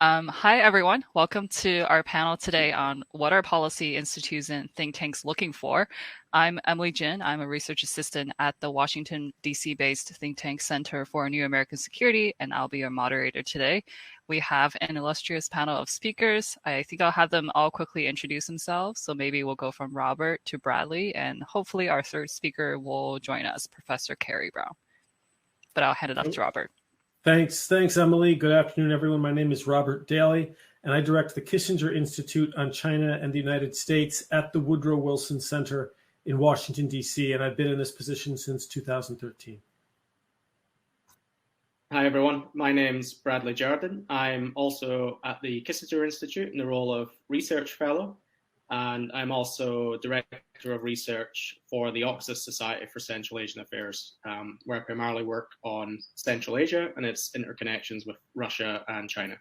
Hi, everyone. Welcome to our panel today on what are policy institutes and think tanks looking for. I'm Emily Jin. I'm a research assistant at the Washington, D.C.-based think tank Center for New American Security, and I'll be your moderator today. We have an illustrious panel of speakers. I think I'll have them all quickly introduce themselves. So maybe we'll go from Robert to Bradley, and hopefully our third speaker will join us, Professor Kerry Brown. But I'll hand it off to Robert. Thanks, Emily. Good afternoon, everyone. My name is Robert Daly, and I direct the Kissinger Institute on China and the United States at the Woodrow Wilson Center in Washington, D.C., and I've been in this position since 2013. Hi, everyone. My name's Bradley Jardine. I'm also at the Kissinger Institute in the role of Research Fellow, and I'm also Director of Research for the Oxus Society for Central Asian Affairs, where I primarily work on Central Asia and its interconnections with Russia and China.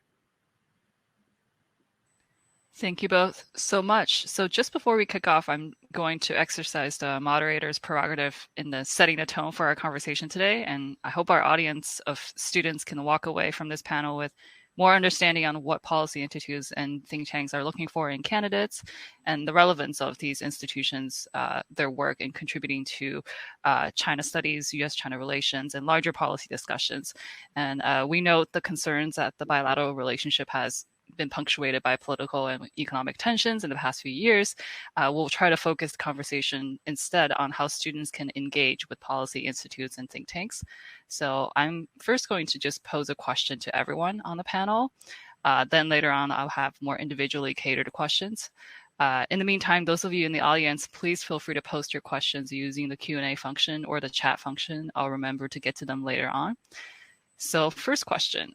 Thank you both so much. So just before we kick off, I'm going to exercise the moderator's prerogative in the setting the tone for our conversation today. And I hope our audience of students can walk away from this panel with more understanding on what policy institutes and think tanks are looking for in candidates and the relevance of these institutions, their work in contributing to China studies, US-China relations, and larger policy discussions. And we note the concerns that the bilateral relationship has been punctuated by political and economic tensions in the past few years. We'll try to focus the conversation instead on how students can engage with policy institutes and think tanks. So I'm first going to just pose a question to everyone on the panel. Then later on, I'll have more individually catered questions. In the meantime, those of you in the audience, please feel free to post your questions using the Q&A function or the chat function. I'll remember to get to them later on. So first question,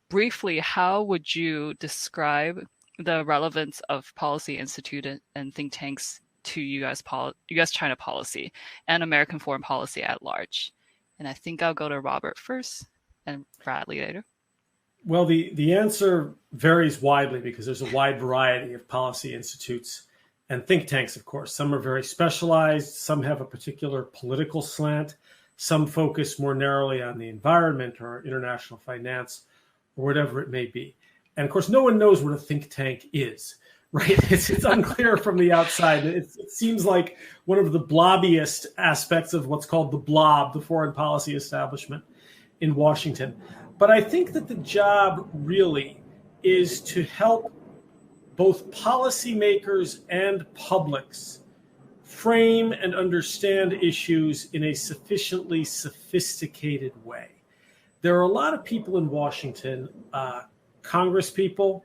briefly, how would you describe the relevance of policy institute and think tanks to US-China policy and American foreign policy at large? And I think I'll go to Robert first and Bradley later. Well, the answer varies widely because there's a wide variety of policy institutes and think tanks, of course. Some are very specialized. Some have a particular political slant. Some focus more narrowly on the environment or international finance or whatever it may be. And of course, no one knows what a think tank is, right? It's unclear from the outside. It seems like one of the blobbiest aspects of what's called the blob, the foreign policy establishment in Washington. But I think that the job really is to help both policymakers and publics frame and understand issues in a sufficiently sophisticated way. There are a lot of people in Washington, Congress people,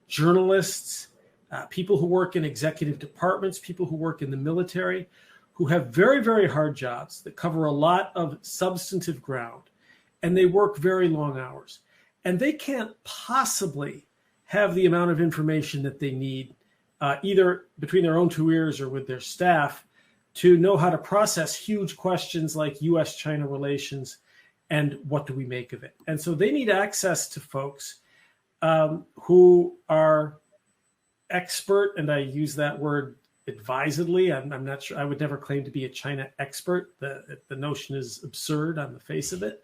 journalists, people who work in executive departments, people who work in the military, who have very, very hard jobs that cover a lot of substantive ground, and they work very long hours. And they can't possibly have the amount of information that they need either between their own two ears or with their staff to know how to process huge questions like US-China relations and what do we make of it. And so they need access to folks who are expert, and I use that word advisedly. I'm not sure, I would never claim to be a China expert. The notion is absurd on the face of it.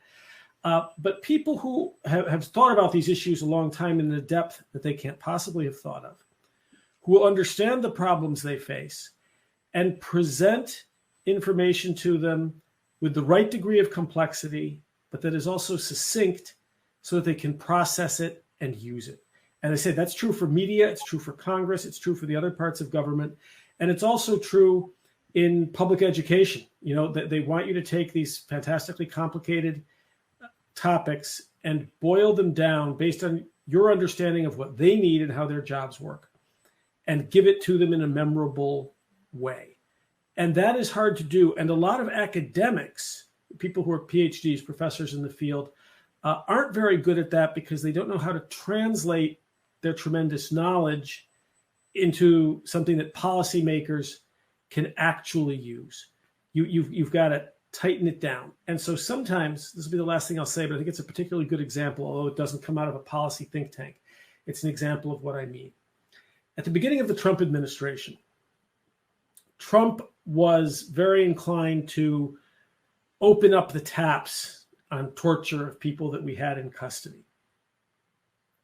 But people who have thought about these issues a long time in a depth that they can't possibly have thought of, who will understand the problems they face and present information to them with the right degree of complexity, but that is also succinct so that they can process it and use it. And I say that's true for media, it's true for Congress, it's true for the other parts of government, and it's also true in public education. You know, they want you to take these fantastically complicated topics and boil them down based on your understanding of what they need and how their jobs work, and give it to them in a memorable way. And that is hard to do. And a lot of academics, people who are PhDs, professors in the field, aren't very good at that because they don't know how to translate their tremendous knowledge into something that policymakers can actually use. You've got to tighten it down. And so sometimes, this will be the last thing I'll say, but I think it's a particularly good example, although it doesn't come out of a policy think tank. It's an example of what I mean. At the beginning of the Trump administration, Trump was very inclined to open up the taps on torture of people that we had in custody,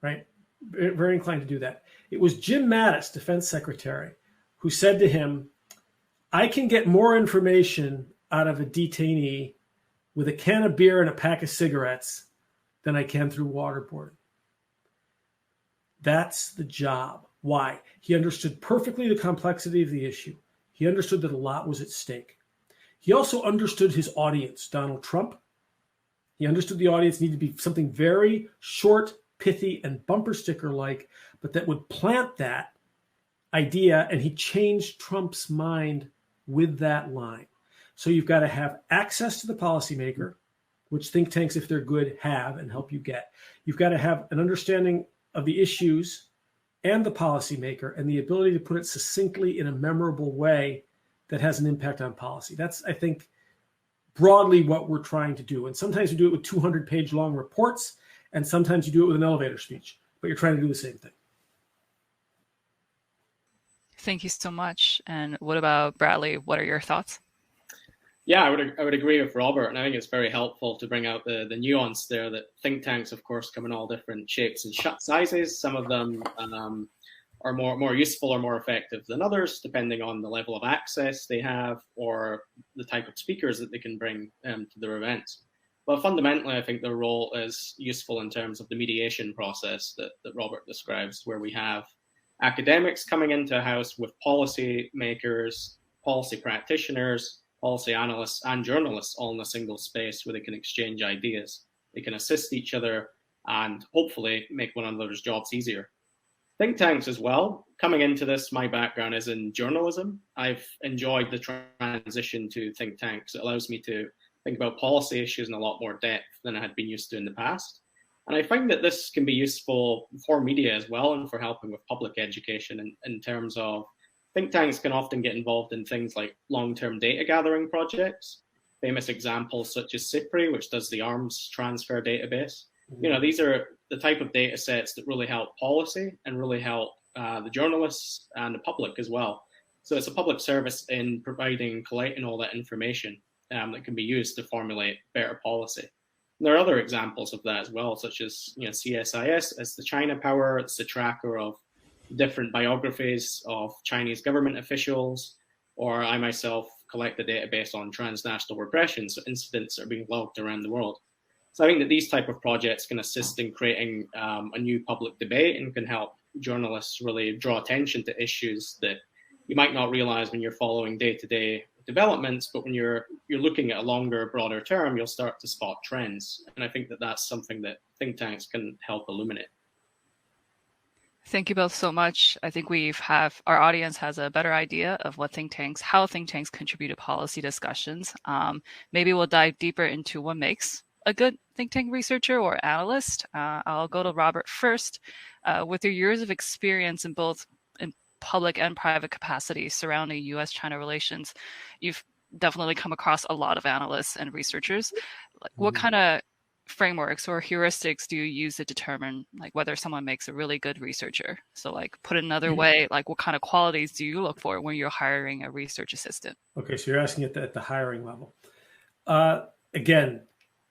right? very inclined to do that. It was Jim Mattis, Defense Secretary, who said to him, I can get more information out of a detainee with a can of beer and a pack of cigarettes than I can through waterboarding. That's the job. Why? He understood perfectly the complexity of the issue. He understood that a lot was at stake. He also understood his audience, Donald Trump. He understood the audience needed to be something very short, pithy, and bumper sticker-like, but that would plant that idea, and he changed Trump's mind with that line. So you've got to have access to the policymaker, which think tanks, if they're good, have and help you get. You've got to have an understanding of the issues and the policymaker and the ability to put it succinctly in a memorable way that has an impact on policy. That's, I think, broadly what we're trying to do. And sometimes you do it with 200-page long reports, and sometimes you do it with an elevator speech, but you're trying to do the same thing. Thank you so much. And what about Bradley? What are your thoughts? Yeah, I would agree with Robert, and I think it's very helpful to bring out the nuance there that think tanks, of course, come in all different shapes and sizes. Some of them are more useful or more effective than others, depending on the level of access they have or the type of speakers that they can bring to their events. But fundamentally, I think their role is useful in terms of the mediation process that Robert describes, where we have academics coming into a house with policy makers, policy practitioners, policy analysts, and journalists all in a single space where they can exchange ideas. They can assist each other and hopefully make one another's jobs easier. Think tanks as well. Coming into this, my background is in journalism. I've enjoyed the transition to think tanks. It allows me to think about policy issues in a lot more depth than I had been used to in the past. And I find that this can be useful for media as well and for helping with public education in terms of think tanks can often get involved in things like long-term data gathering projects. Famous examples such as CIPRI, which does the arms transfer database. You know, these are the type of data sets that really help policy and really help the journalists and the public as well. So it's a public service in collecting all that information that can be used to formulate better policy. And there are other examples of that as well, such as CSIS as the China Power. It's the tracker of different biographies of Chinese government officials, or I myself collect the database on transnational repression, so incidents are being logged around the world. So I think that these type of projects can assist in creating a new public debate and can help journalists really draw attention to issues that you might not realize when you're following day-to-day developments, but when you're looking at a longer, broader term, you'll start to spot trends. And I think that that's something that think tanks can help illuminate. Thank you both so much. I think our audience has a better idea of how think tanks contribute to policy discussions. Maybe we'll dive deeper into what makes a good think tank researcher or analyst. I'll go to Robert first. With your years of experience in both in public and private capacities surrounding U.S.-China relations, you've definitely come across a lot of analysts and researchers. What kind of frameworks or heuristics do you use to determine whether someone makes a really good researcher? So put it another way, what kind of qualities do you look for when you're hiring a research assistant? Okay, so you're asking at the hiring level. Again,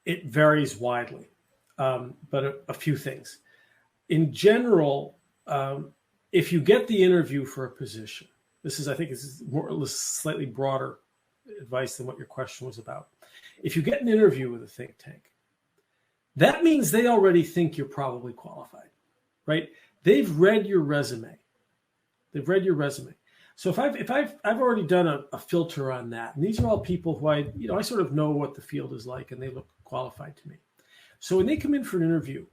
it varies widely, but a few things. In general, if you get the interview for a position, I think this is more or less slightly broader advice than what your question was about. If you get an interview with a think tank, that means they already think you're probably qualified, right? They've read your resume. So if I've already done a filter on that, and these are all people who I sort of know what the field is like, and they look qualified to me. So when they come in for an interview,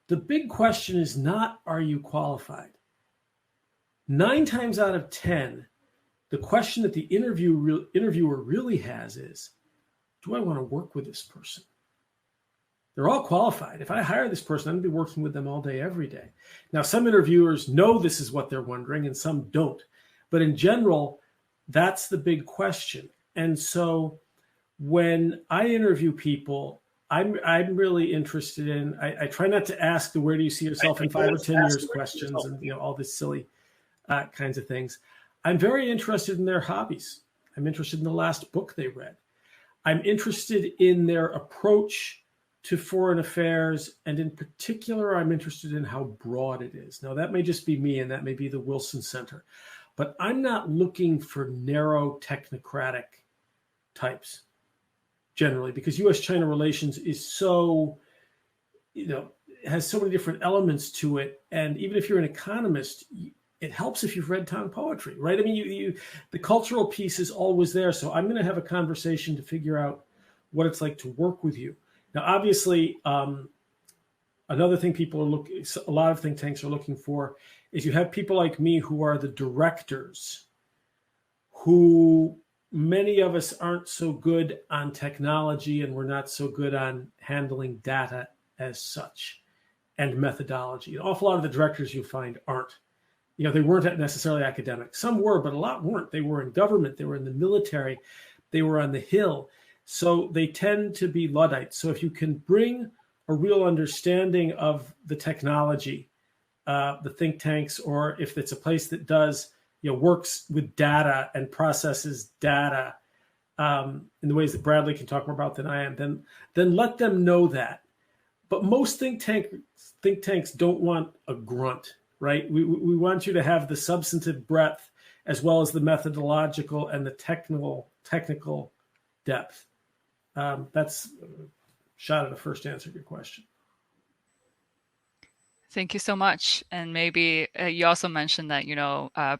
the big question is not, are you qualified? 9 times out of 10, the question that the interviewer really has is, do I want to work with this person? They're all qualified. If I hire this person, I'm going to be working with them all day, every day. Now, some interviewers know this is what they're wondering, and some don't. But in general, that's the big question. And so when I interview people, I'm really interested in, I try not to ask the where do you see yourself in 5 or 10 years questions and all this silly kinds of things. I'm very interested in their hobbies. I'm interested in the last book they read. I'm interested in their approach to foreign affairs, and in particular, I'm interested in how broad it is. Now, that may just be me, and that may be the Wilson Center, but I'm not looking for narrow technocratic types generally, because U.S.-China relations is so, has so many different elements to it. And even if you're an economist, it helps if you've read Tang poetry, right? I mean, the cultural piece is always there. So I'm going to have a conversation to figure out what it's like to work with you. Now, obviously, another thing a lot of think tanks are looking for is you have people like me who are the directors, who many of us aren't so good on technology, and we're not so good on handling data as such and methodology. An awful lot of the directors you'll find aren't. They weren't necessarily academic. Some were, but a lot weren't. They were in government. They were in the military. They were on the Hill. So they tend to be Luddites. So if you can bring a real understanding of the technology, the think tanks, or if it's a place that does, works with data and processes data in the ways that Bradley can talk more about than I am, then let them know that. But most think tanks don't want a grunt, right? We want you to have the substantive breadth as well as the methodological and the technical depth. That's a shot at the first answer to your question. Thank you so much. And maybe you also mentioned that,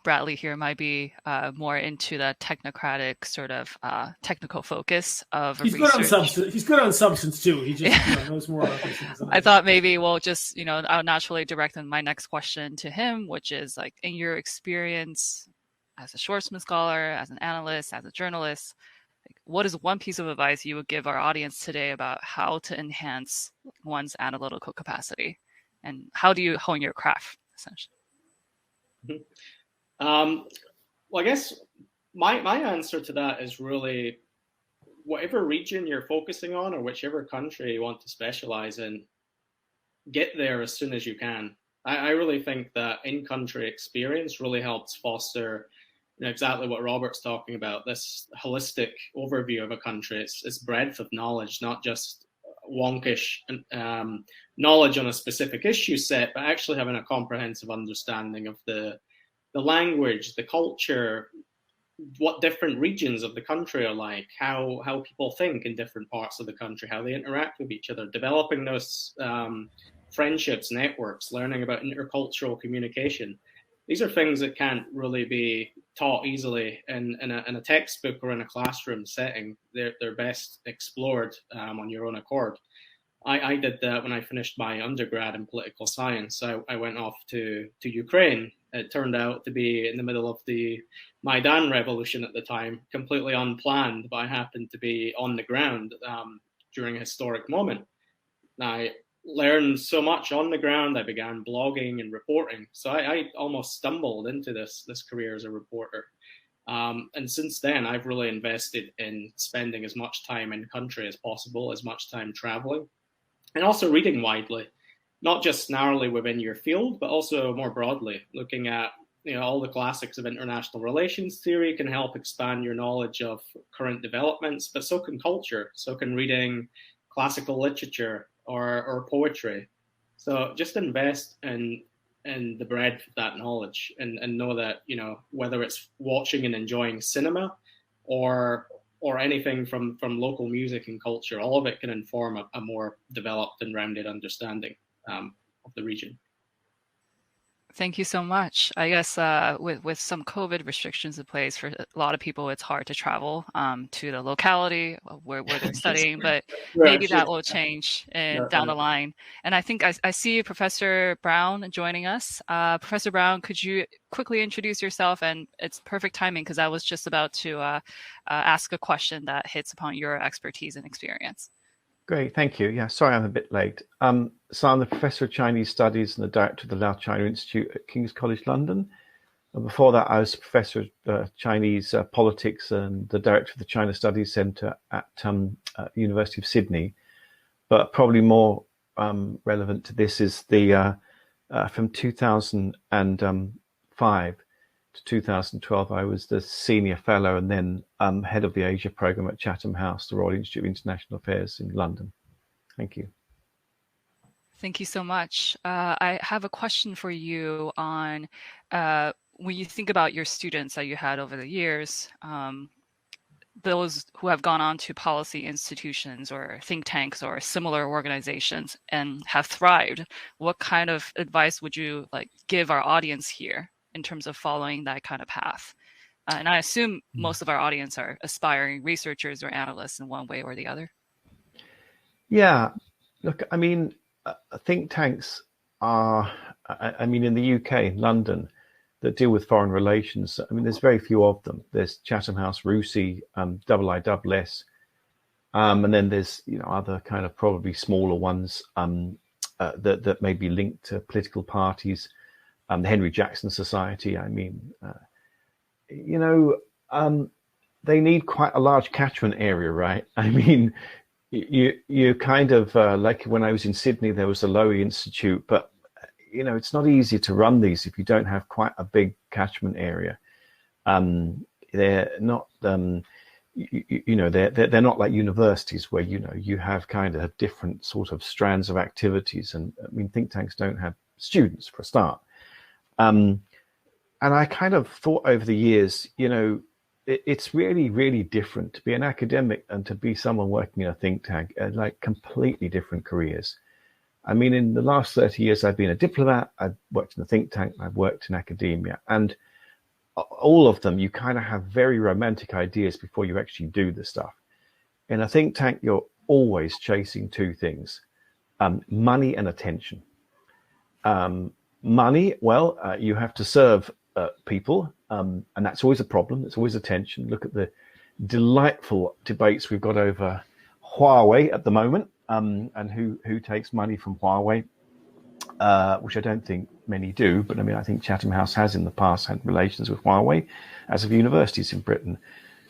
Bradley here might be more into the technocratic sort of technical focus of He's research. Good on substance. He's good on substance too. He just knows more about these things. I thought maybe we'll just, I'll naturally direct my next question to him, which is like, in your experience as a Schwarzman scholar, as an analyst, as a journalist, what is one piece of advice you would give our audience today about how to enhance one's analytical capacity? And how do you hone your craft, essentially? Well, I guess my answer to that is really whatever region you're focusing on or whichever country you want to specialize in, get there as soon as you can. I really think that in-country experience really helps foster exactly what Robert's talking about, this holistic overview of a country. It's breadth of knowledge, not just wonkish knowledge on a specific issue set, but actually having a comprehensive understanding of the language, the culture, what different regions of the country are like, how people think in different parts of the country, how they interact with each other, developing those friendships, networks, learning about intercultural communication. These are things that can't really be taught easily in a textbook or in a classroom setting. They're best explored on your own accord. I did that when I finished my undergrad in political science. I went off to Ukraine. It turned out to be in the middle of the Maidan revolution at the time, completely unplanned, but I happened to be on the ground during a historic moment. I learned so much on the ground. I began blogging and reporting. So I almost stumbled into this career as a reporter. And since then, I've really invested in spending as much time in country as possible, as much time traveling, and also reading widely, not just narrowly within your field, but also more broadly, looking at all the classics of international relations theory can help expand your knowledge of current developments, but so can culture, so can reading classical literature or poetry. So just invest in the breadth of that knowledge and know that, whether it's watching and enjoying cinema or anything from local music and culture, all of it can inform a more developed and rounded understanding of the region. Thank you so much. I guess with some COVID restrictions in place for a lot of people, it's hard to travel to the locality where they're studying, but maybe that will change down the line. And I think I see Professor Brown joining us. Professor Brown, could you quickly introduce yourself? And it's perfect timing because I was just about to ask a question that hits upon your expertise and experience. Great, thank you. Yeah, sorry I'm a bit late. So I'm the Professor of Chinese Studies and the Director of the Lao China Institute at King's College London. And before that, I was Professor of Chinese Politics and the Director of the China Studies Centre at University of Sydney. But probably more relevant to this is the from 2005 to 2012, I was the Senior Fellow and then Head of the Asia Programme at Chatham House, the Royal Institute of International Affairs in London. Thank you. Thank you so much. I have a question for you on when you think about your students that you had over the years, those who have gone on to policy institutions or think tanks or similar organizations and have thrived, what kind of advice would you give our audience here in terms of following that kind of path? And I assume most of our audience are aspiring researchers or analysts in one way or the other. Yeah, look, I mean, think tanks are, I mean, in the UK, London, that deal with foreign relations. I mean, there's very few of them. There's Chatham House, RUSI, IISS, and then there's other kind of probably smaller ones that may be linked to political parties. The Henry Jackson Society. I mean, they need quite a large catchment area, right? I mean, you kind of like when I was in Sydney, there was a Lowy Institute, but it's not easy to run these if you don't have quite a big catchment area. They're not, they're not like universities where you have kind of different sort of strands of activities. And I mean, think tanks don't have students for a start. And I kind of thought over the years, it's really, really different to be an academic and to be someone working in a think tank, like completely different careers. I mean, in the last 30 years, I've been a diplomat, I've worked in a think tank, I've worked in academia, and all of them, you kind of have very romantic ideas before you actually do the stuff. In a think tank, you're always chasing two things, money and attention. Money, well, you have to serve people, and that's always a problem. It's always attention. Look at the delightful debates we've got over Huawei at the moment, and who takes money from Huawei, which I don't think many do. But I mean, I think Chatham House has in the past had relations with Huawei, as have universities in Britain.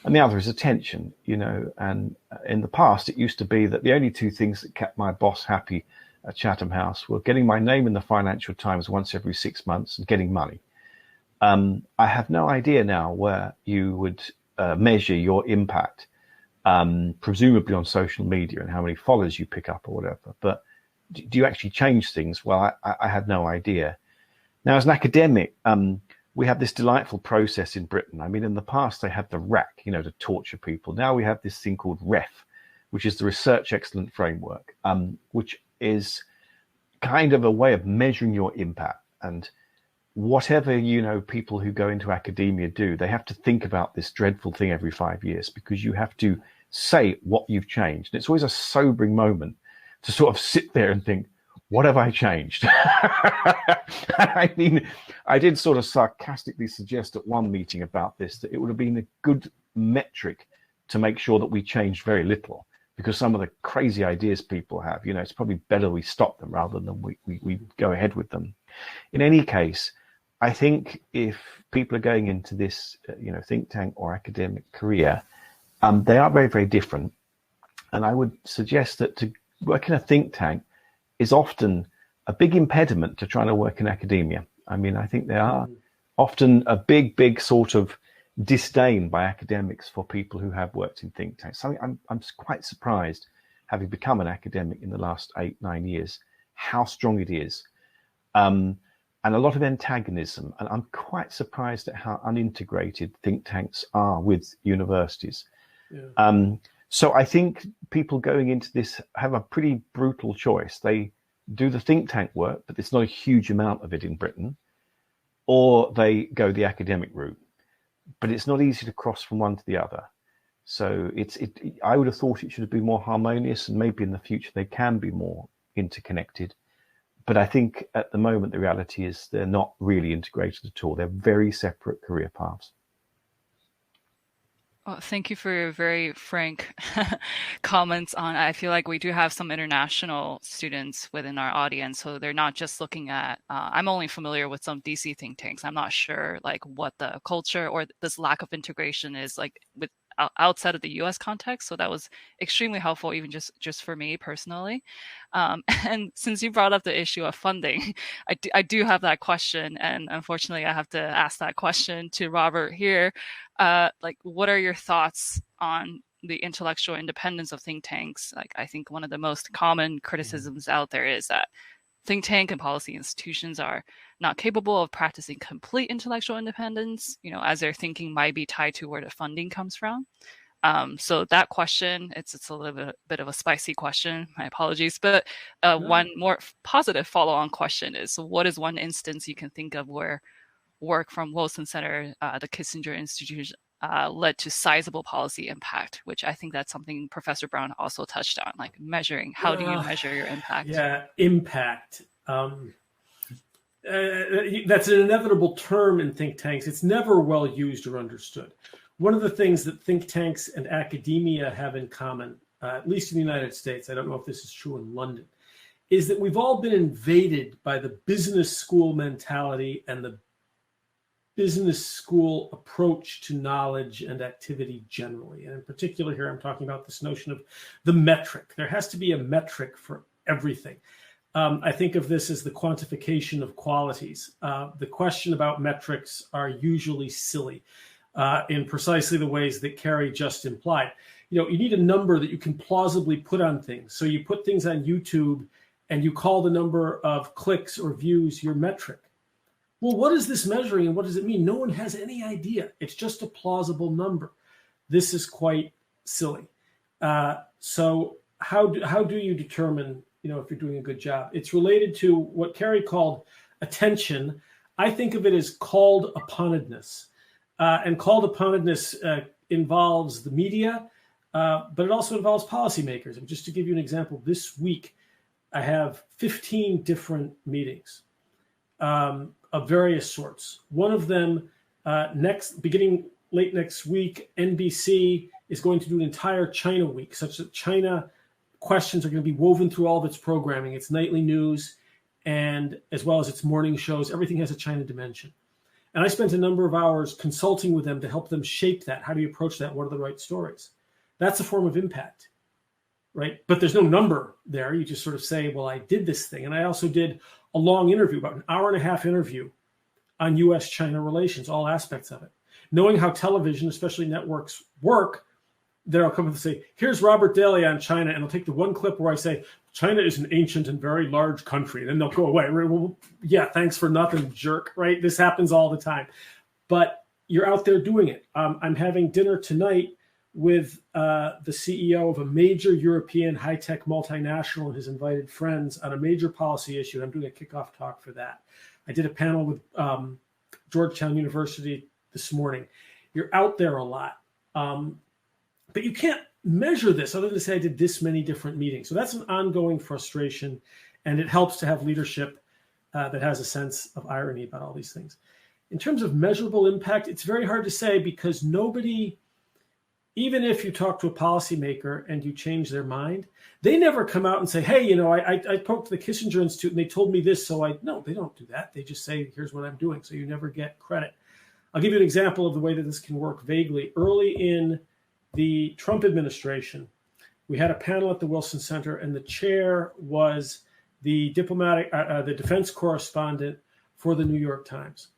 And the other is attention, and in the past, it used to be that the only two things that kept my boss happy at Chatham House were getting my name in the Financial Times once every 6 months and getting money. I have no idea now where you would measure your impact, presumably on social media and how many followers you pick up or whatever. But do you actually change things? Well, I had no idea. Now, as an academic, we have this delightful process in Britain. I mean, in the past, they had the RAC, to torture people. Now we have this thing called REF, which is the Research Excellence Framework, which is kind of a way of measuring your impact. And whatever, people who go into academia do, they have to think about this dreadful thing every 5 years, because you have to say what you've changed. And it's always a sobering moment to sort of sit there and think, what have I changed? I mean, I did sort of sarcastically suggest at one meeting about this that it would have been a good metric to make sure that we changed very little, because some of the crazy ideas people have, it's probably better we stop them rather than we go ahead with them. In any case, I think if people are going into this, think tank or academic career, they are very, very different. And I would suggest that to work in a think tank is often a big impediment to trying to work in academia. I mean, I think there are often a big sort of disdain by academics for people who have worked in think tanks. I'm quite surprised, having become an academic in the last 8-9 years, how strong it is. And a lot of antagonism. And I'm quite surprised at how unintegrated think tanks are with universities. Yeah. So I think people going into this have a pretty brutal choice. They do the think tank work, but there's not a huge amount of it in Britain, or they go the academic route. But it's not easy to cross from one to the other. So I would have thought it should have been more harmonious, and maybe in the future they can be more interconnected. But I think at the moment, the reality is they're not really integrated at all. They're very separate career paths. Well, thank you for your very frank comments on. I feel like we do have some international students within our audience, so they're not just looking at. I'm only familiar with some DC think tanks. I'm not sure what the culture or this lack of integration is with outside of the U.S. context. So that was extremely helpful, even just for me personally. And since you brought up the issue of funding, I do have that question, and unfortunately, I have to ask that question to Robert here. What are your thoughts on the intellectual independence of think tanks, like I think one of the most common criticisms out there is that think tank and policy institutions are not capable of practicing complete intellectual independence, as their thinking might be tied to where the funding comes from. So that question, it's a little bit of a spicy question. My apologies. But one more positive follow-on question is, what is one instance you can think of where work from Wilson Center, the Kissinger Institute, led to sizable policy impact, which I think that's something Professor Brown also touched on, like measuring. How do you measure your impact? Yeah, impact. That's an inevitable term in think tanks. It's never well used or understood. One of the things that think tanks and academia have in common, at least in the United States, I don't know if this is true in London, is that we've all been invaded by the business school mentality and the business school approach to knowledge and activity generally. And in particular here, I'm talking about this notion of the metric. There has to be a metric for everything. I think of this as the quantification of qualities. The question about metrics are usually silly in precisely the ways that Kerry just implied. You need a number that you can plausibly put on things. So you put things on YouTube and you call the number of clicks or views your metric. Well, what is this measuring and what does it mean? No one has any idea. It's just a plausible number. This is quite silly. So how do you determine, if you're doing a good job? It's related to what Kerry called attention. I think of it as called uponedness. And called uponedness involves the media, but it also involves policymakers. And just to give you an example, this week I have 15 different meetings of various sorts. One of them, beginning late next week, NBC is going to do an entire China week, such that China questions are going to be woven through all of its programming, its nightly news, and as well as its morning shows. Everything has a China dimension. And I spent a number of hours consulting with them to help them shape that. How do you approach that? What are the right stories? That's a form of impact, right? But there's no number there. You just sort of say, well, I did this thing. And I also did a long interview, about an hour and a half interview on U.S.-China relations, all aspects of it. Knowing how television, especially networks, work, they'll come and say, here's Robert Daly on China, and I'll take the one clip where I say, China is an ancient and very large country, and then they'll go away. Well, yeah, thanks for nothing, jerk, right? This happens all the time. But you're out there doing it. I'm having dinner tonight with the CEO of a major European high-tech multinational and his invited friends on a major policy issue. I'm doing a kickoff talk for that. I did a panel with Georgetown University this morning. You're out there a lot. But you can't measure this other than to say I did this many different meetings. So that's an ongoing frustration, and it helps to have leadership that has a sense of irony about all these things. In terms of measurable impact, it's very hard to say because nobody, even if you talk to a policymaker and you change their mind, they never come out and say, hey, I talked to the Kissinger Institute and they told me this, no, they don't do that. They just say, here's what I'm doing. So you never get credit. I'll give you an example of the way that this can work vaguely. Early in the Trump administration, we had a panel at the Wilson Center, and the chair was the defense correspondent for the New York Times.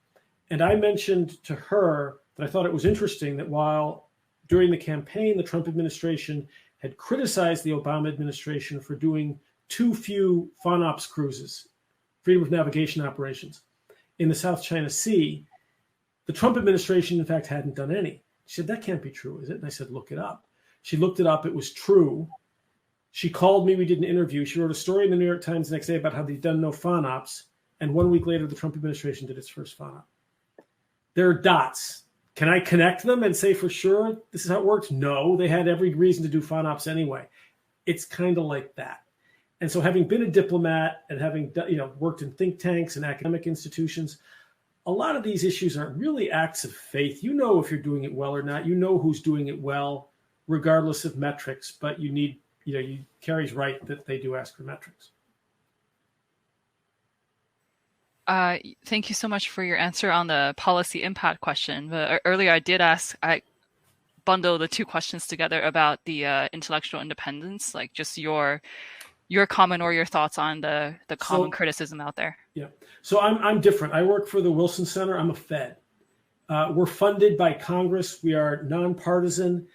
And I mentioned to her that I thought it was interesting that while during the campaign, the Trump administration had criticized the Obama administration for doing too few FONOPS cruises, freedom of navigation operations, in the South China Sea, the Trump administration, in fact, hadn't done any. She said, that can't be true, is it? And I said, look it up. She looked it up. It was true. She called me. We did an interview. She wrote a story in the New York Times the next day about how they'd done no FONOPS. And 1 week later, the Trump administration did its first FONOP. There are dots. Can I connect them and say for sure this is how it works? No, they had every reason to do FONOPS anyway. It's kind of like that. And so having been a diplomat and having worked in think tanks and academic institutions, a lot of these issues aren't really acts of faith. You know if you're doing it well or not. You know who's doing it well, regardless of metrics. But you need, Kerry's right that they do ask for metrics. Thank you so much for your answer on the policy impact question. But earlier I bundled the two questions together about the intellectual independence, like just your comment or your thoughts on the common criticism out there. Yeah. So I'm different. I work for the Wilson Center. I'm a Fed. We're funded by Congress. We are nonpartisan.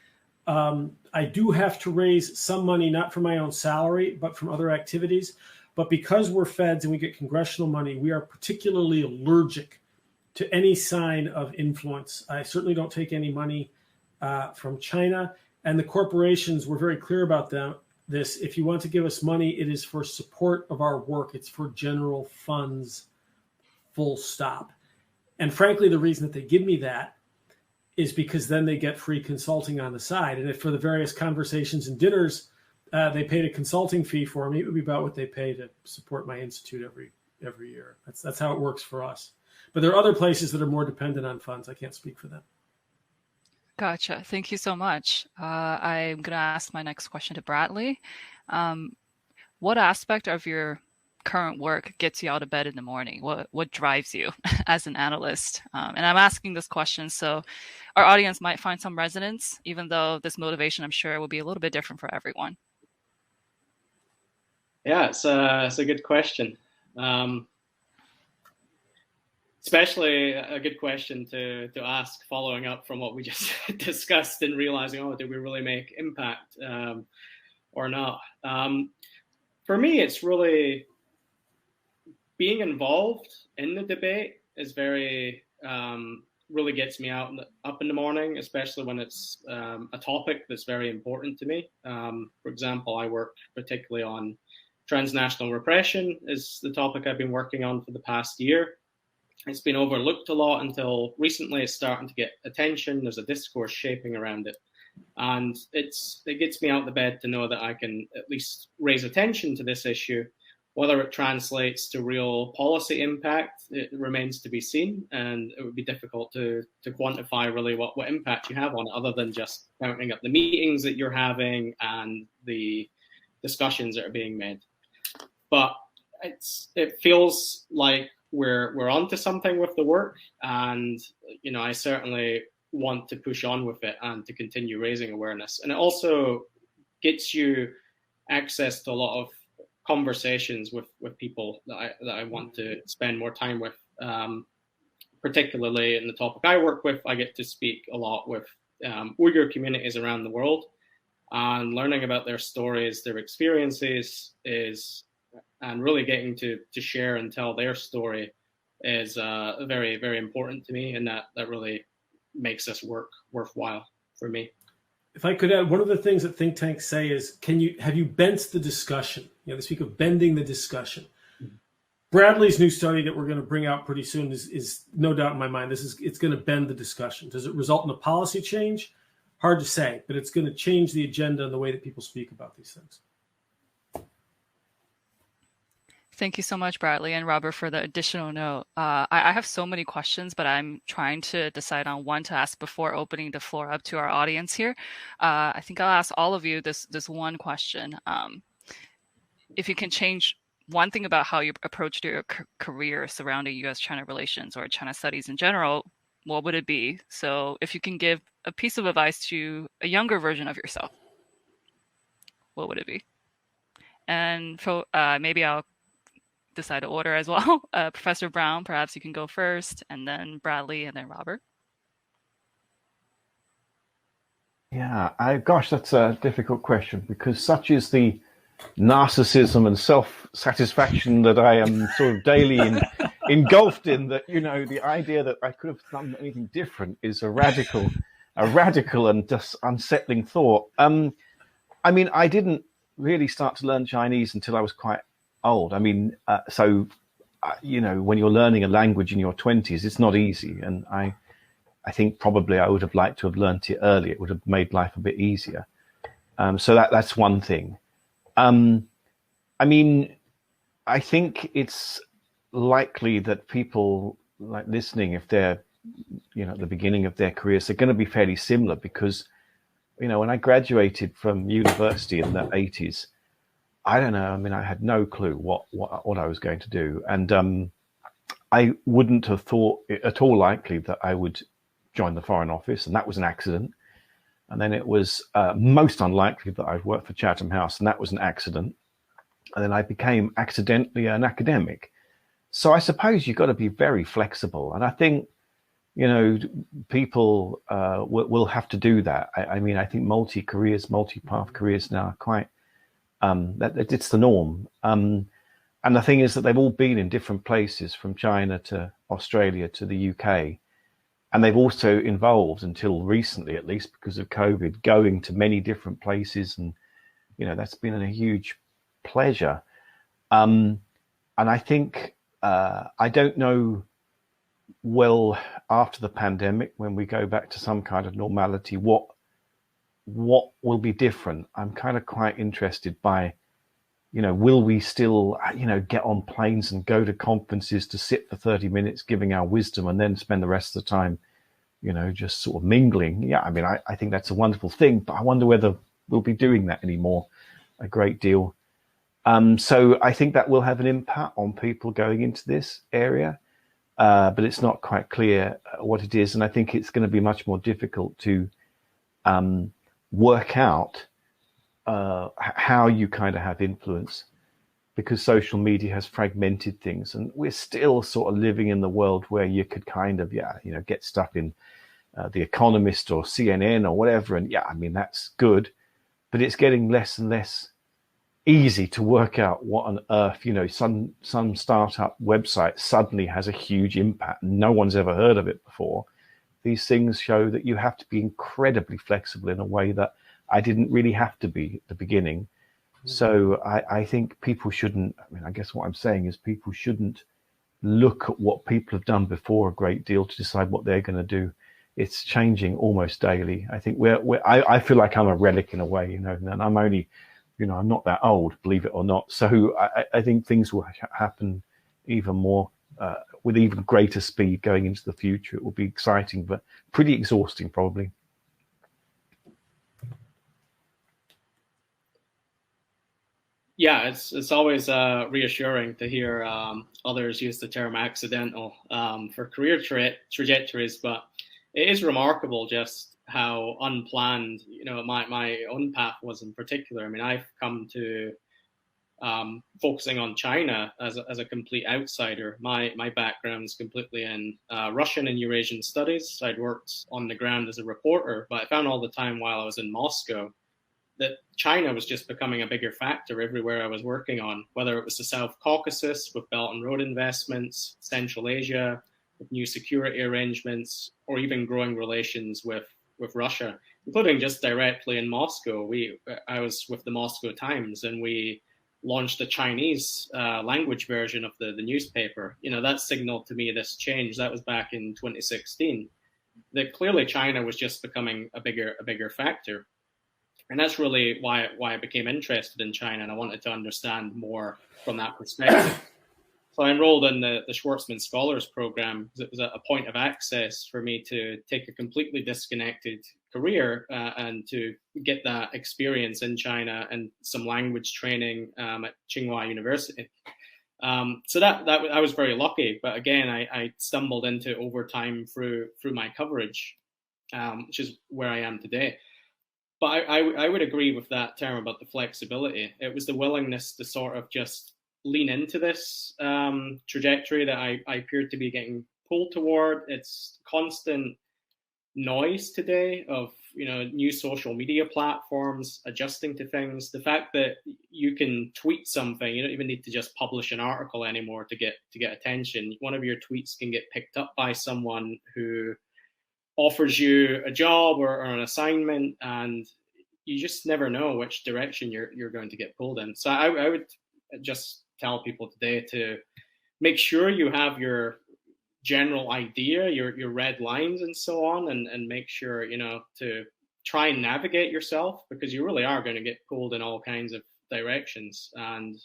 I do have to raise some money, not from my own salary, but from other activities. But because we're feds and we get congressional money, we are particularly allergic to any sign of influence. I certainly don't take any money from China. And the corporations, we're very clear about this. If you want to give us money, it is for support of our work. It's for general funds, full stop. And frankly, the reason that they give me that is because then they get free consulting on the side. And if for the various conversations and dinners, they paid a consulting fee for me, it would be about what they pay to support my institute every year. That's how it works for us. But there are other places that are more dependent on funds. I can't speak for them. Gotcha. Thank you so much. I'm going to ask my next question to Bradley. What aspect of your current work gets you out of bed in the morning? What drives you as an analyst? And I'm asking this question so our audience might find some resonance, even though this motivation, I'm sure, will be a little bit different for everyone. Yeah, it's a good question. Especially a good question to ask following up from what we just discussed and realizing, oh, did we really make impact or not? For me, it's really being involved in the debate is very, really gets me up in the morning, especially when it's a topic that's very important to me. For example, I work particularly on transnational repression is the topic I've been working on for the past year. It's been overlooked a lot until recently. It's starting to get attention. There's a discourse shaping around it. And it gets me out of the bed to know that I can at least raise attention to this issue. Whether it translates to real policy impact, it remains to be seen. And it would be difficult to quantify really what impact you have on it, other than just counting up the meetings that you're having and the discussions that are being made. But it feels like we're onto something with the work, and I certainly want to push on with it and to continue raising awareness. And it also gets you access to a lot of conversations with people that I want to spend more time with. Particularly in the topic I work with, I get to speak a lot with Uyghur communities around the world, and learning about their stories, their experiences and really getting to share and tell their story is very, very important to me, and that really makes this work worthwhile for me. If I could add, one of the things that think tanks say is, have you bent the discussion? They speak of bending the discussion. Mm-hmm. Bradley's new study that we're going to bring out pretty soon is no doubt in my mind, it's going to bend the discussion. Does it result in a policy change? Hard to say, but it's going to change the agenda and the way that people speak about these things. Thank you so much, Bradley and Robert, for the additional note. I have so many questions, but I'm trying to decide on one to ask before opening the floor up to our audience here. I think I'll ask all of you this one question. If you can change one thing about how you approached your career surrounding U.S.-China relations or China studies in general, what would it be? So if you can give a piece of advice to a younger version of yourself, what would it be? And for, maybe I'll decide to order as well. Professor Brown, perhaps you can go first, and then Bradley, and then Robert. Yeah, gosh, that's a difficult question, because such is the narcissism and self-satisfaction that I am sort of daily engulfed in, that the idea that I could have done anything different is a radical and just unsettling thought. I mean, I didn't really start to learn Chinese until I was quite old. I mean, so when you're learning a language in your 20s, it's not easy, and I think probably I would have liked to have learnt it early. It would have made life a bit easier. So that's one thing. I mean, I think it's likely that people like listening, if they're at the beginning of their careers, they're going to be fairly similar, because when I graduated from university in the 80s, I don't know. I mean, I had no clue what I was going to do, and I wouldn't have thought it at all likely that I would join the Foreign Office, and that was an accident. And then it was most unlikely that I'd work for Chatham House, and that was an accident. And then I became accidentally an academic. So I suppose you've got to be very flexible. And I think, people will have to do that. I mean, I think multi-path careers now are quite, it's the norm. And the thing is that they've all been in different places, from China to Australia to the UK. And they've also involved, until recently, at least because of COVID, going to many different places. And, that's been a huge pleasure. And I think, I don't know, well, after the pandemic, when we go back to some kind of normality, what will be different? I'm kind of quite interested by, will we still, get on planes and go to conferences to sit for 30 minutes giving our wisdom and then spend the rest of the time, just sort of mingling? Yeah, I mean, I think that's a wonderful thing, but I wonder whether we'll be doing that anymore a great deal. So I think that will have an impact on people going into this area, but it's not quite clear what it is. And I think it's going to be much more difficult to work out how you kind of have influence, because social media has fragmented things, and we're still sort of living in the world where you could kind of, get stuff in The Economist or CNN or whatever. And I mean, that's good, but it's getting less and less easy to work out what on earth, some startup website suddenly has a huge impact and no one's ever heard of it before. These things show that you have to be incredibly flexible in a way that I didn't really have to be at the beginning. So I think people shouldn't, I guess what I'm saying is people shouldn't look at what people have done before a great deal to decide what they're going to do. It's changing almost daily. I think I feel like I'm a relic in a way, and I'm only, I'm not that old, believe it or not. So I think things will happen even more with even greater speed going into the future. It will be exciting, but pretty exhausting probably. Yeah, it's always reassuring to hear others use the term accidental for career trajectories, but it is remarkable just how unplanned, my own path was in particular. I mean, I've come to focusing on China as a complete outsider. My background is completely in Russian and Eurasian studies. I'd worked on the ground as a reporter, but I found all the time while I was in Moscow that China was just becoming a bigger factor everywhere I was working on, whether it was the South Caucasus with Belt and Road investments, Central Asia with new security arrangements, or even growing relations with Russia, including just directly in Moscow. I was with the Moscow Times, and we launched the Chinese language version of the newspaper. That signaled to me this change. That was back in 2016. That clearly China was just becoming a bigger factor. And that's really why I became interested in China, and I wanted to understand more from that perspective. So I enrolled in the Schwarzman Scholars Program because it was a point of access for me to take a completely disconnected career and to get that experience in China and some language training at Tsinghua University. So that I was very lucky, but again, I stumbled into overtime through my coverage, which is where I am today. But I would agree with that term about the flexibility. It was the willingness to sort of just lean into this trajectory that I appeared to be getting pulled toward. It's constant noise today of new social media platforms adjusting to things. The fact that you can tweet something, you don't even need to just publish an article anymore to get attention. One of your tweets can get picked up by someone who offers you a job or an assignment, and you just never know which direction you're going to get pulled in. So I would just tell people today to make sure you have your general idea, your red lines and so on, and make sure, to try and navigate yourself, because you really are going to get pulled in all kinds of directions. And,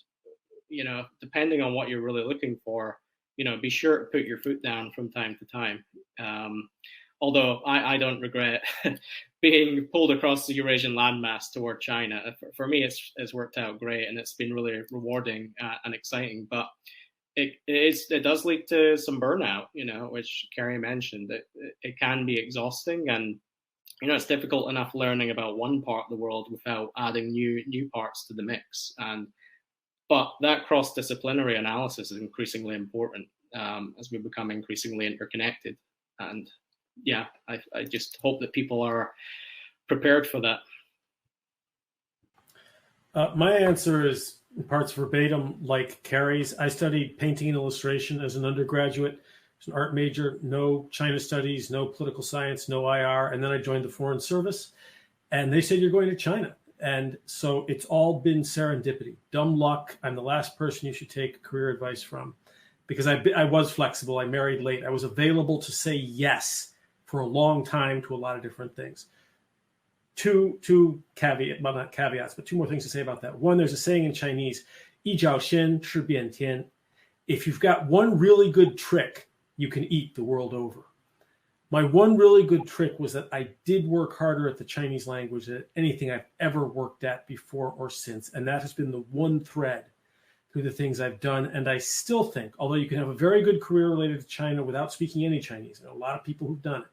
depending on what you're really looking for, be sure to put your foot down from time to time. Although I don't regret being pulled across the Eurasian landmass toward China. For me, it's worked out great, and it's been really rewarding and exciting. But it does lead to some burnout, which Kerry mentioned. It can be exhausting, and it's difficult enough learning about one part of the world without adding new parts to the mix. But that cross-disciplinary analysis is increasingly important as we become increasingly interconnected. And yeah, I just hope that people are prepared for that. My answer is in parts verbatim like Kerry's. I studied painting and illustration as an undergraduate. As an art major, no China studies, no political science, no IR. And then I joined the Foreign Service. And they said, you're going to China. And so it's all been serendipity, dumb luck. I'm the last person you should take career advice from, because I was flexible. I married late. I was available to say yes for a long time to a lot of different things. Two caveat, well, not caveats, but two more things to say about that. One, there's a saying in Chinese, 一招鲜吃遍天. If you've got one really good trick, you can eat the world over. My one really good trick was that I did work harder at the Chinese language than anything I've ever worked at before or since. And that has been the one thread through the things I've done. And I still think, although you can have a very good career related to China without speaking any Chinese, I know a lot of people who've done it.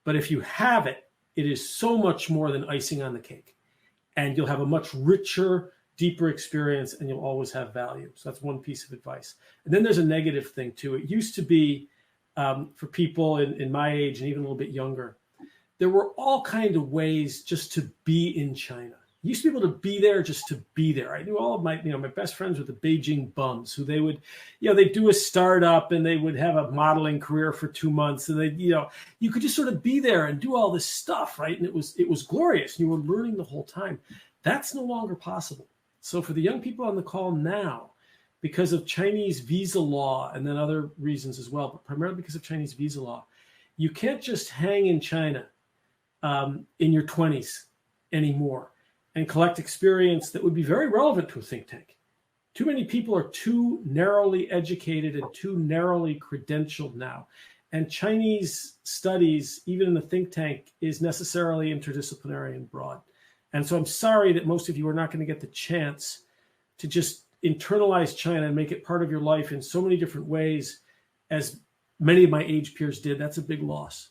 But if you have it, it is so much more than icing on the cake. And you'll have a much richer, deeper experience, and you'll always have value. So that's one piece of advice. And then there's a negative thing too. It used to be, for people in my age and even a little bit younger, there were all kinds of ways just to be in China. You used to be able to be there just to be there. I knew all of my best friends were the Beijing bums who they would, they'd do a startup and they would have a modeling career for 2 months. And they, you could just sort of be there and do all this stuff, right? And it was glorious. You were learning the whole time. That's no longer possible. So for the young people on the call now, because of Chinese visa law and then other reasons as well, but primarily because of Chinese visa law, you can't just hang in China in your 20s anymore and collect experience that would be very relevant to a think tank. Too many people are too narrowly educated and too narrowly credentialed now. And Chinese studies, even in the think tank, is necessarily interdisciplinary and broad. And so I'm sorry that most of you are not going to get the chance to just internalize China and make it part of your life in so many different ways as many of my age peers did. That's a big loss.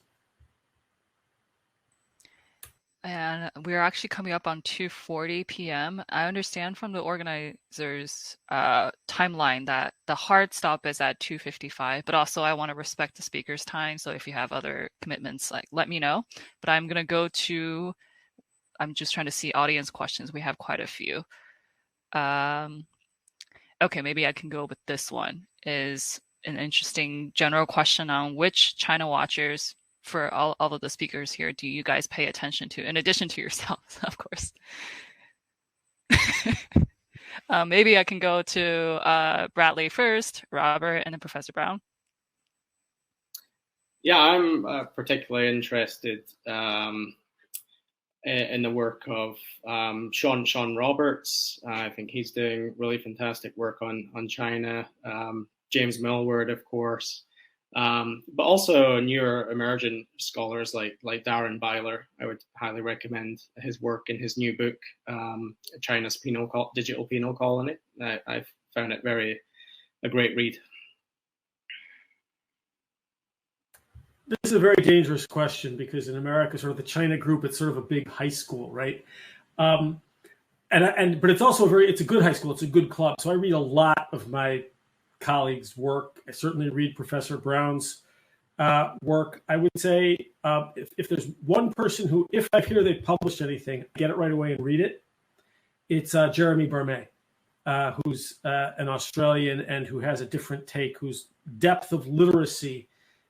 And we're actually coming up on 2:40 p.m. I understand from the organizers' timeline that the hard stop is at 2:55, but also I want to respect the speaker's time. So if you have other commitments, let me know. But I'm going to I'm just trying to see audience questions. We have quite a few. Okay, maybe I can go with this one. Is an interesting general question on which China watchers, for all of the speakers here, do you guys pay attention to, in addition to yourselves, of course? Maybe I can go to Bradley first, Robert, and then Professor Brown. Yeah, I'm particularly interested in the work of Sean Roberts. I think he's doing really fantastic work on China. James Millward, of course. But also newer emergent scholars like Darren Byler. I would highly recommend his work in his new book, China's Digital Penal Colony. I've found it a great read. This is a very dangerous question because in America, sort of the China group, it's sort of a big high school, right? But it's also it's a good high school. It's a good club. So I read a lot of my colleagues' work. I certainly read Professor Brown's work. I would say if there's one person who, if I hear they've published anything, get it right away and read it, it's Jeremy Barmé, who's an Australian and who has a different take, whose depth of literacy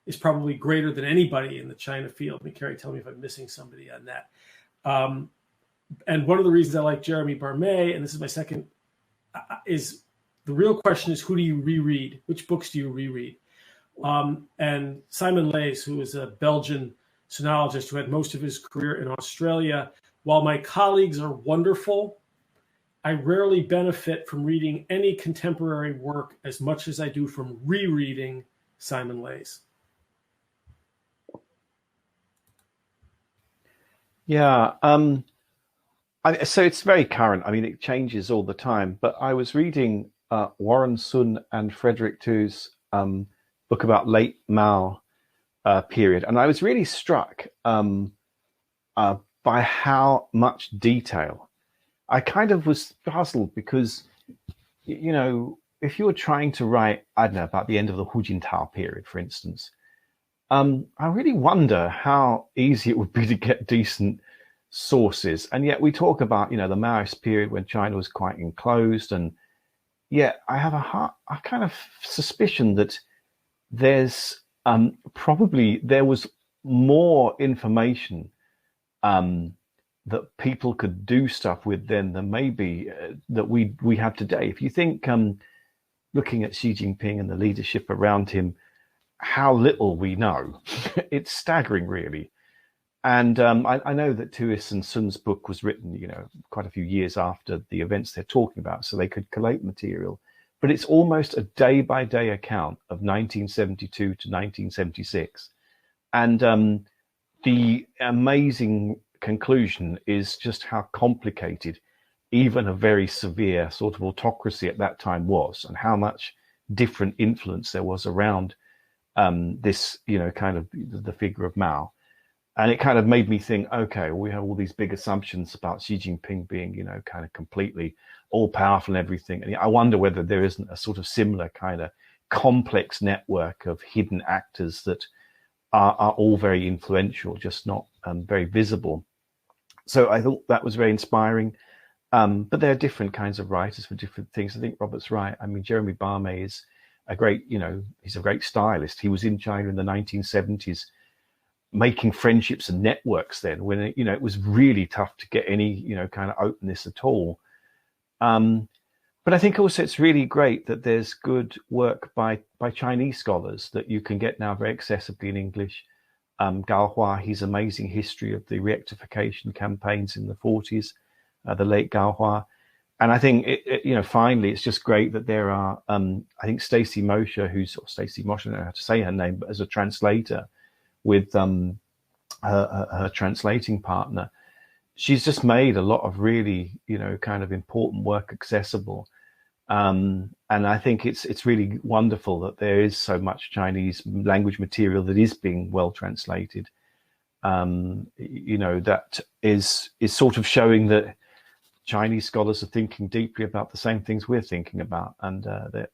is probably greater than anybody in the China field. Kerry, tell me if I'm missing somebody on that. And one of the reasons I like Jeremy Barmé, and this is my second, is the real question is, who do you reread? Which books do you reread? And Simon Leys, who is a Belgian sinologist who had most of his career in Australia, while my colleagues are wonderful, I rarely benefit from reading any contemporary work as much as I do from rereading Simon Leys. Yeah, so it's very current. I mean, it changes all the time. But I was reading Warren Sun and Frederick Tu's book about late Mao period, and I was really struck by how much detail. I kind of was puzzled because, if you were trying to write, I don't know, about the end of the Hu Jintao period, for instance, I really wonder how easy it would be to get decent sources. And yet we talk about, the Maoist period when China was quite enclosed. And yet I have a kind of suspicion that there's there was more information that people could do stuff with then than maybe that we have today. If you think, looking at Xi Jinping and the leadership around him, how little we know, it's staggering, really. And I know that Tuis and Sun's book was written, quite a few years after the events they're talking about, so they could collate material. But it's almost a day-by-day account of 1972 to 1976. And the amazing conclusion is just how complicated even a very severe sort of autocracy at that time was, and how much different influence there was around this, kind of the figure of Mao. And it kind of made me think, okay, we have all these big assumptions about Xi Jinping being, kind of completely all powerful and everything. And I wonder whether there isn't a sort of similar kind of complex network of hidden actors that are all very influential, just not very visible. So I thought that was very inspiring. But there are different kinds of writers for different things. I think Robert's right. I mean, Jeremy Barmay is a great, he's a great stylist. He was in China in the 1970s, making friendships and networks then when, it was really tough to get any, kind of openness at all. But I think also it's really great that there's good work by Chinese scholars that you can get now very accessibly in English. Gao Hua, his amazing history of the rectification campaigns in the 40s, the late Gao Hua. And I think, finally, it's just great that there are, I think Stacey Moshe, Stacey Moshe, I don't know how to say her name, but as a translator with her translating partner, she's just made a lot of really, kind of important work accessible. And I think it's really wonderful that there is so much Chinese language material that is being well translated. That is sort of showing that Chinese scholars are thinking deeply about the same things we're thinking about, and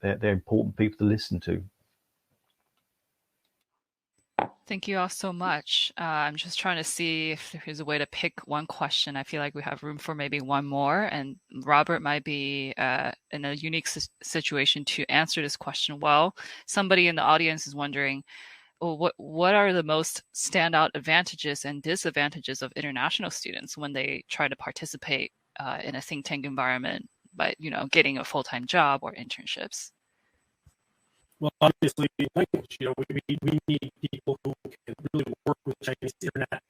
they're important people to listen to. Thank you all so much. I'm just trying to see if there's a way to pick one question. I feel like we have room for maybe one more, and Robert might be in a unique situation to answer this question well. Somebody in the audience is wondering, well, what are the most standout advantages and disadvantages of international students when they try to participate in a think tank environment by, getting a full-time job or internships? Well, obviously, language. We need people who can really work with Chinese internet,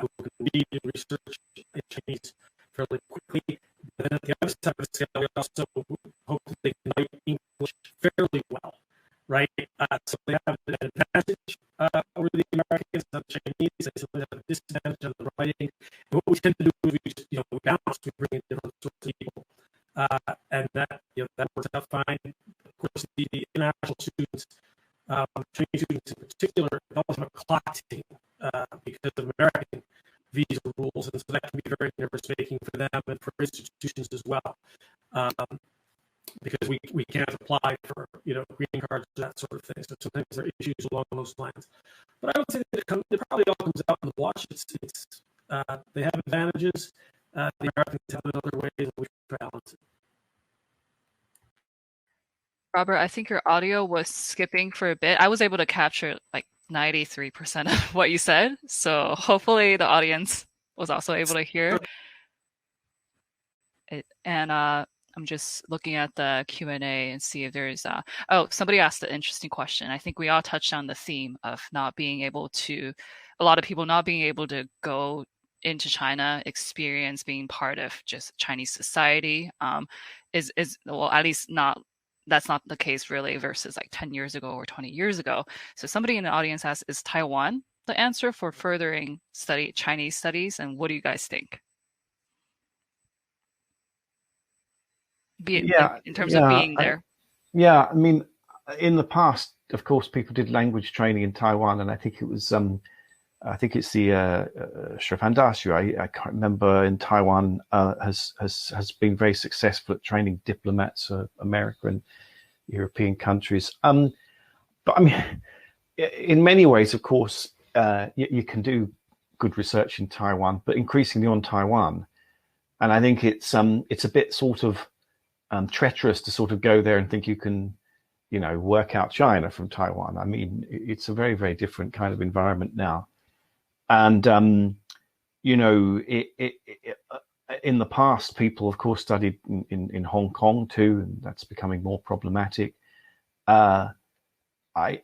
who can read and research in Chinese fairly quickly. But then at the other side of the scale, we also hope that they can write English fairly well, right? So they have an advantage over the Americans and the Chinese. They simply have a disadvantage of the writing. And what we tend to do is we just, we balance, we bring in different sorts of people. And that, that works out fine. Of course, the international students, Chinese students in particular, always have a clock ticking because of American visa rules, and so that can be very nervous-making for them and for institutions as well, because we can't apply for green cards and that sort of thing. So sometimes there are issues along those lines. But I would say that it probably all comes out in the wash. They have advantages. The Americans have other ways in which we balance it. Robert, I think your audio was skipping for a bit. I was able to capture like 93% of what you said, so hopefully the audience was also able to hear it. And I'm just looking at the Q&A and see if there's somebody asked an interesting question. I think we all touched on the theme of not being able to, a lot of people not being able to go into China, experience being part of just Chinese society, is well, at least not, that's not the case really versus like 10 years ago or 20 years ago. So somebody in the audience asks, is Taiwan the answer for furthering Chinese studies? And what do you guys think? In terms of being there. I mean, in the past, of course, people did language training in Taiwan, and I think it was I think it's the Shifandashu. I can't remember, in Taiwan has been very successful at training diplomats of America and European countries. But I mean, in many ways, of course, you can do good research in Taiwan, but increasingly on Taiwan. And I think it's a bit sort of treacherous to sort of go there and think you can, work out China from Taiwan. I mean, it's a very, very different kind of environment now. And, in the past, people, of course, studied in Hong Kong too, and that's becoming more problematic. I mean,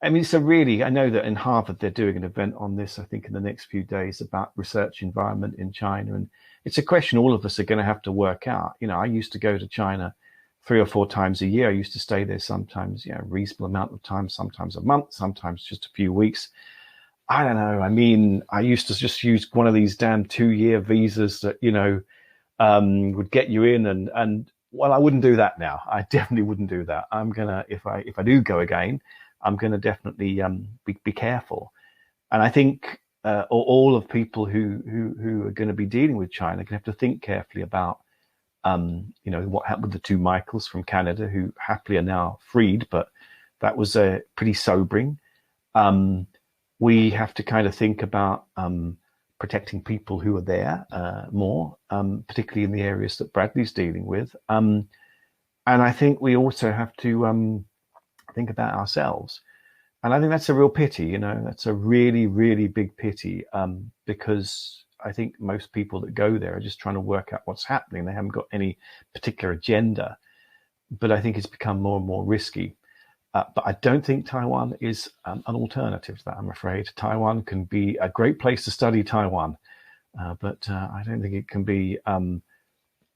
I know that in Harvard, they're doing an event on this, I think, in the next few days about research environment in China. And it's a question all of us are going to have to work out. I used to go to China 3 or 4 times a year. I used to stay there sometimes, a reasonable amount of time, sometimes a month, sometimes just a few weeks. I don't know. I mean, I used to just use one of these damn 2-year visas that, would get you in and well, I wouldn't do that now. I definitely wouldn't do that. I'm going to, if I do go again, I'm going to definitely be careful. And I think all of people who are going to be dealing with China are going to have to think carefully about, what happened with the 2 Michaels from Canada who happily are now freed, but that was pretty sobering. We have to kind of think about protecting people who are there more, particularly in the areas that Bradley's dealing with. And I think we also have to think about ourselves. And I think that's a real pity, that's a really, really big pity, because I think most people that go there are just trying to work out what's happening. They haven't got any particular agenda, but I think it's become more and more risky. But I don't think Taiwan is an alternative to that, I'm afraid. Taiwan can be a great place to study Taiwan, but I don't think it can be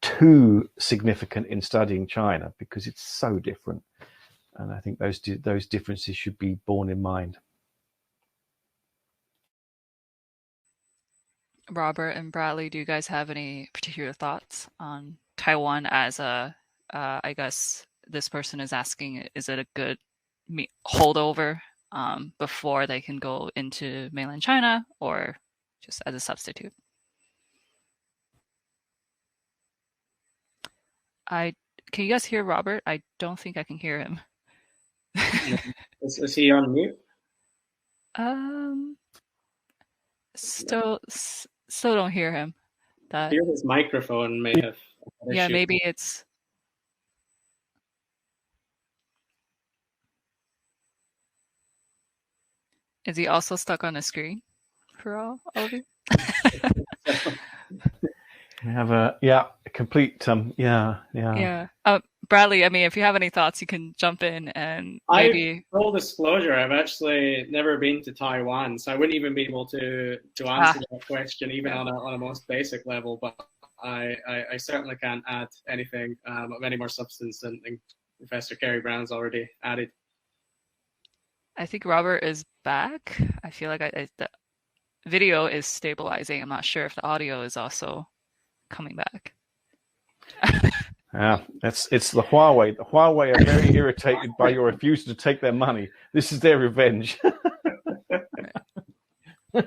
too significant in studying China because it's so different. And I think those differences should be borne in mind. Robert and Bradley, do you guys have any particular thoughts on Taiwan as I guess this person is asking, is it a good holdover before they can go into mainland China or just as a substitute? Can you guys hear Robert? I don't think I can hear him. Is he on mute? Still don't hear him. I hear his microphone may have. Yeah, maybe it's. Is he also stuck on the screen for all of you? We have a complete Yeah. Bradley, I mean, if you have any thoughts, you can jump in and maybe. Full disclosure, I've actually never been to Taiwan, so I wouldn't even be able to answer that question, even on a most basic level. But I certainly can't add anything of any more substance than Professor Kerry Brown's already added. I think Robert is back. I feel like the video is stabilizing. I'm not sure if the audio is also coming back. Yeah, it's the Huawei. The Huawei are very irritated by your refusal to take their money. This is their revenge. This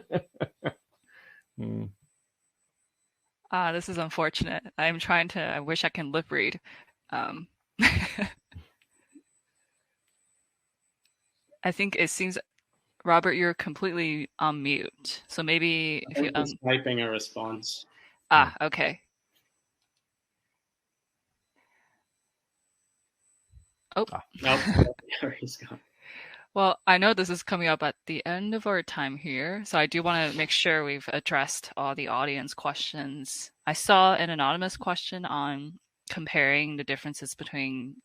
is unfortunate. I wish I can lip read. I think it seems, Robert, you're completely on mute. So maybe if you typing a response. Okay. Oh. Nope. He's gone. Well, I know this is coming up at the end of our time here, so I do want to make sure we've addressed all the audience questions. I saw an anonymous question on comparing the differences between,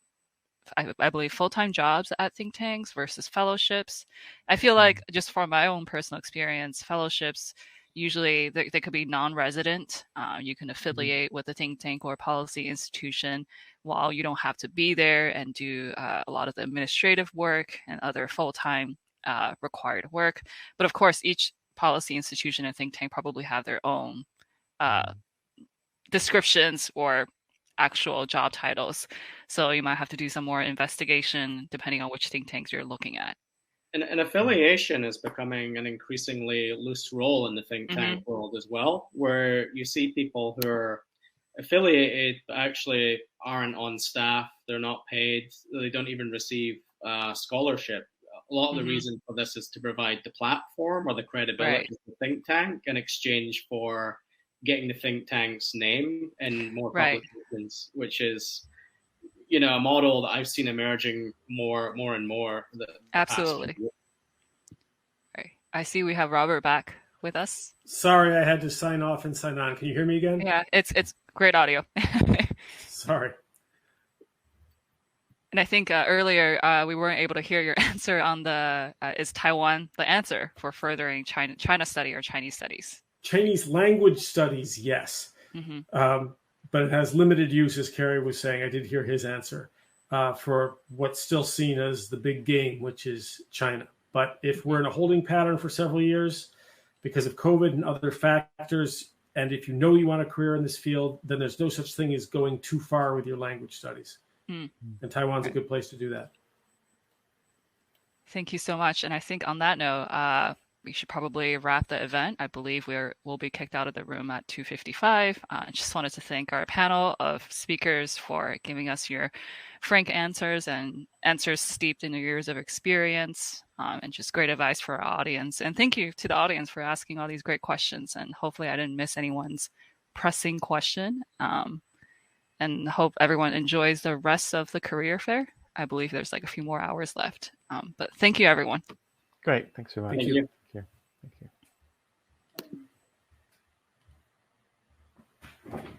I believe, full-time jobs at think tanks versus fellowships. I feel like, just from my own personal experience, fellowships, usually they could be non-resident. You can affiliate with a think tank or policy institution while you don't have to be there and do a lot of the administrative work and other full-time required work. But of course, each policy institution and think tank probably have their own descriptions or actual job titles. So you might have to do some more investigation depending on which think tanks you're looking at. And affiliation is becoming an increasingly loose role in the think tank world as well, where you see people who are affiliated but actually aren't on staff, they're not paid, they don't even receive scholarship a lot of the reason for this is to provide the platform or the credibility of the think tank in exchange for getting the think tank's name in more publications, which is, a model that I've seen emerging more and more. Absolutely. Right. I see we have Robert back with us. Sorry, I had to sign off and sign on. Can you hear me again? Yeah, it's great audio. Sorry. And I think earlier we weren't able to hear your answer on the is Taiwan the answer for furthering China study or Chinese studies? Chinese language studies, yes. But it has limited use, as Kerry was saying. I did hear his answer for what's still seen as the big game, which is China. But if we're in a holding pattern for several years because of COVID and other factors, and if you know you want a career in this field, then there's no such thing as going too far with your language studies. And Taiwan's a good place to do that. Thank you so much. And I think on that note, we should probably wrap the event. I believe we'll be kicked out of the room at 2:55. I just wanted to thank our panel of speakers for giving us your frank answers and answers steeped in your years of experience, and just great advice for our audience. And thank you to the audience for asking all these great questions. And hopefully I didn't miss anyone's pressing question. And hope everyone enjoys the rest of the career fair. I believe there's like a few more hours left. But thank you, everyone. Great. Thanks very much. Thank you. Thank you.